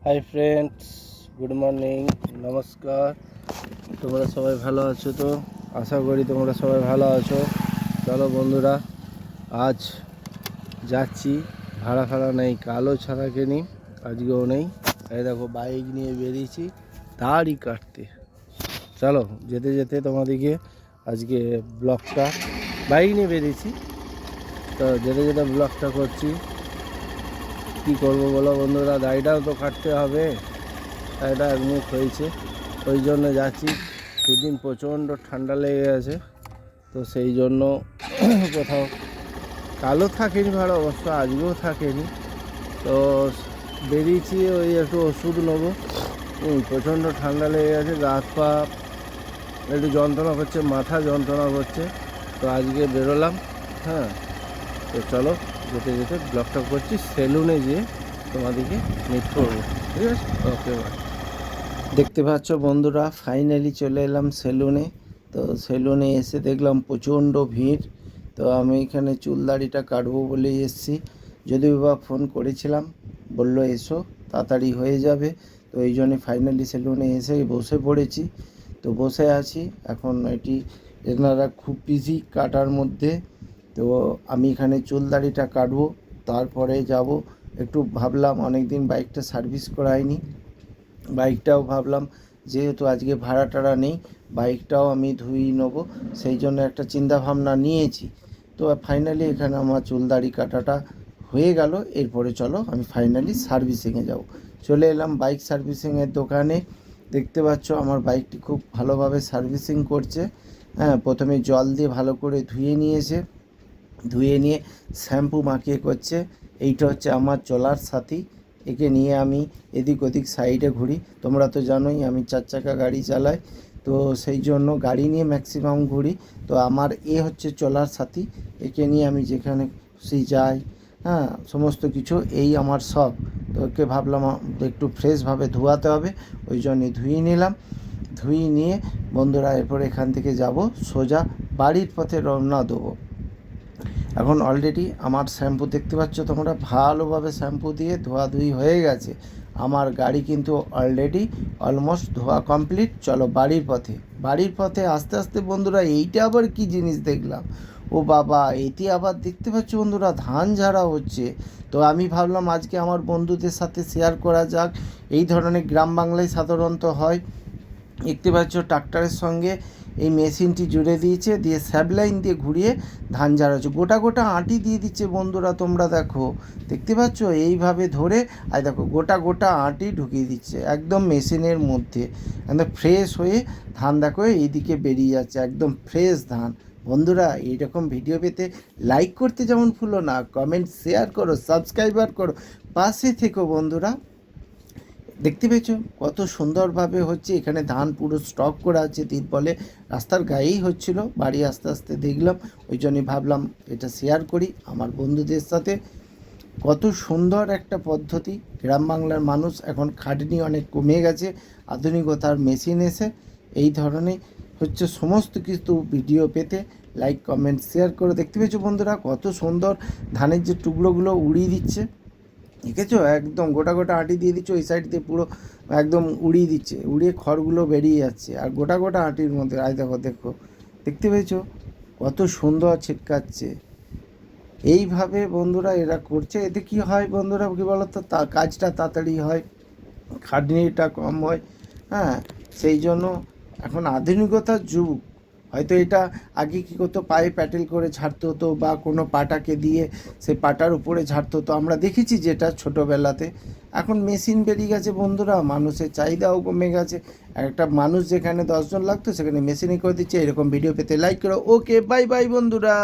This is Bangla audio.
হাই ফ্রেন্ডস, গুড মর্নিং, নমস্কার। তোমরা সবাই ভালো আছো তো? আশা করি তোমরা সবাই ভালো আছো। চলো বন্ধুরা, আজ যাচ্ছি। ভাড়া নেই, কালো ছাড়াকে নিই, আজকেও নেই। এই দেখো বাইক নিয়ে বেরিয়েছি দাড়ি কাটতে। চলো যেতে যেতে তোমাদেরকে আজকে ব্লগটা, বাইক নিয়ে বেরিয়েছি তো যেতে যেতে ব্লগটা করছি। কী করবো বলো বন্ধুরা, দাড়িটাও তো কাটতে হবে। দাড়িটা একমুখ হয়েছে, ওই জন্য যাচ্ছি। সেদিন প্রচণ্ড ঠান্ডা লেগে গেছে, তো সেই জন্য কোথাও কালো থাকেনি ভালো অবস্থা, আজকেও থাকেনি। তো বেরিয়েছি, ওই একটু ওষুধ নেবো। প্রচণ্ড ঠান্ডা লেগে গেছে, গা হাত পা একটু যন্ত্রণা করছে, মাথা যন্ত্রণা করছে। তো আজকে বেরোলাম। হ্যাঁ, তো চলো যেতে যেতে ব্লগটা করছি। সেলুনে যেয়ে তোমাদেরকে মিট করবো, ঠিক আছে? ওকে, বাই। দেখতে পাচ্ছ বন্ধুরা, ফাইনালি চলে এলাম সেলুনে। তো সেলুনে এসে দেখলাম প্রচণ্ড ভিড়। তো আমি এখানে চুল দাড়িটা কাটবো বলেই এসেছি। যদিও বা ফোন করেছিলাম, বললো এসো, তাড়াতাড়ি হয়ে যাবে। তো এই জন্যে ফাইনালি সেলুনে এসে বসে পড়েছি। তো বসে আছি এখন। এনারা খুব বিজি কাটার মধ্যে। তো আমি এখানে চুল দাড়িটা কাটবো, তারপরে যাব। একটু ভাবলাম অনেক দিন বাইকটা সার্ভিস করাইনি, বাইকটাও ভাবলাম যেহেতু আজকে ভাড়া টাড়া নেই, বাইকটাও আমি ধুই নেবো, সেই জন্য একটা চিন্তা ভাবনা নিয়েছি। তো ফাইনালি এখানে আমার চুল দাড়ি কাটাটা হয়ে গেল। এরপরে চলো আমি ফাইনালি সার্ভিসিংয়ে যাব। চলে এলাম বাইক সার্ভিসিংয়ের দোকানে। দেখতে পাচ্ছ আমার বাইকটি খুব ভালোভাবে সার্ভিসিং করছে। হ্যাঁ, প্রথমে জল দিয়ে ভালো করে ধুয়ে নিয়েছে, ধুয়ে নিয়ে শ্যাম্পু মাখিয়ে করছে। এইটা হচ্ছে আমার চলার সাথী। একে নিয়ে আমি এদিক ওদিক সাইডে ঘুরি। তোমরা তো জানোই আমি 4 চাকা গাড়ি চালাই, তো সেই জন্য গাড়ি নিয়ে ম্যাক্সিমাম ঘুরি। তো আমার হচ্ছে চলার সাথী। একে নিয়ে আমি যেখানে খুশি যাই। হ্যাঁ, সমস্ত কিছু এই আমার শখ। তো ওকে ভাবলাম একটু ফ্রেশভাবে ধোয়াতে হবে, ওই জন্যই ধুয়ে নিলাম। ধুয়ে নিয়ে বন্ধুরা এরপর এখান থেকে যাব সোজা বাড়ির পথে রওনা দেবো। এখন অলরেডি আমার শ্যাম্পু দেখতে পাচ্ছ তোমরা, ভালোভাবে শ্যাম্পু দিয়ে ধোয়াধুয়ি হয়ে গেছে। আমার গাড়ি কিন্তু অলরেডি অলমোস্ট ধোয়া কমপ্লিট। চলো বাড়ির পথে আস্তে আস্তে বন্ধুরা, এইটা আবার কি জিনিস দেখলাম, ও বাবা, এটি আবার দেখতে পাচ্ছ বন্ধুরা ধান ঝাড়া হচ্ছে। তো আমি ভাবলাম আজকে আমার বন্ধুদের সাথে শেয়ার করা যাক। এই ধরনের গ্রাম বাংলায় সাধারণত হয়। দেখতে পাচ্ছ ট্রাক্টরের সঙ্গে এই মেশিনটি জুড়ে দিয়েছে, দিয়ে স্যাবলাইন দিয়ে ঘুরিয়ে ধান ঝাড়াচ্ছে। গোটা গোটা আঁটি দিয়ে দিচ্ছে বন্ধুরা, তোমরা দেখো, দেখতে পাচ্ছ এইভাবে ধরে। আর দেখো গোটা গোটা আঁটি ঢুকিয়ে দিচ্ছে একদম মেশিনের মধ্যে। একদম ফ্রেশ হয়ে ধান দেখো এইদিকে বেরিয়ে যাচ্ছে, একদম ফ্রেশ ধান। বন্ধুরা এইরকম ভিডিও পেতে লাইক করতে যেমন ভুলো না, কমেন্ট শেয়ার করো, সাবস্ক্রাইবার করো, পাশে থেকো বন্ধুরা। দেখতে পেয়েছো কত সুন্দরভাবে হচ্ছে। এখানে ধান পুরো স্টক করা আছে তিরপলে, রাস্তার গায়েই হচ্ছিল। বাড়ি আস্তে আস্তে দেখলাম, ওই জন্যই ভাবলাম এটা শেয়ার করি আমার বন্ধুদের সাথে। কত সুন্দর একটা পদ্ধতি। গ্রাম বাংলার মানুষ এখন খাটনি অনেক কমে গেছে, আধুনিকতার মেশিন এসে। এই ধরনের হচ্ছে সমস্ত কিছু ভিডিও পেতে লাইক কমেন্ট শেয়ার করে। দেখতে পেয়েছো বন্ধুরা কত সুন্দর ধানের যে টুকরোগুলো উড়িয়ে দিচ্ছে, দেখেছো? একদম গোটা গোটা আঁটি দিয়ে দিচ্ছে, ওই সাইড দিয়ে পুরো একদম উড়িয়ে দিচ্ছে, উড়িয়ে খড়গুলো বেরিয়ে যাচ্ছে। আর গোটা গোটা আঁটির মধ্যে দেখো দেখো, দেখতে পেয়েছো কত সুন্দর ছিটকাচ্ছে। এইভাবে বন্ধুরা এরা করছে। এতে কি হয় বন্ধুরা, কী বলো তো, কাজটা তাড়াতাড়ি হয়, খাটনিটা কম হয়। হ্যাঁ, সেই জন্য এখন আধুনিকতার যুগ। হয়তো এটা আগে কী করতো, পায়ে প্যাটেল করে ঝাড়তে হতো, বা কোনো পাটাকে দিয়ে সেই পাটার উপরে ঝাড়তে হতো, আমরা দেখেছি যেটা ছোটোবেলাতে। এখন মেশিন বেরিয়ে গেছে বন্ধুরা, মানুষের চাহিদাও কমে গেছে। একটা মানুষ যেখানে 10 জন লাগতো সেখানে মেশিনে করে দিচ্ছে। এরকম ভিডিও পেতে লাইক করো। ওকে, বাই বাই বন্ধুরা।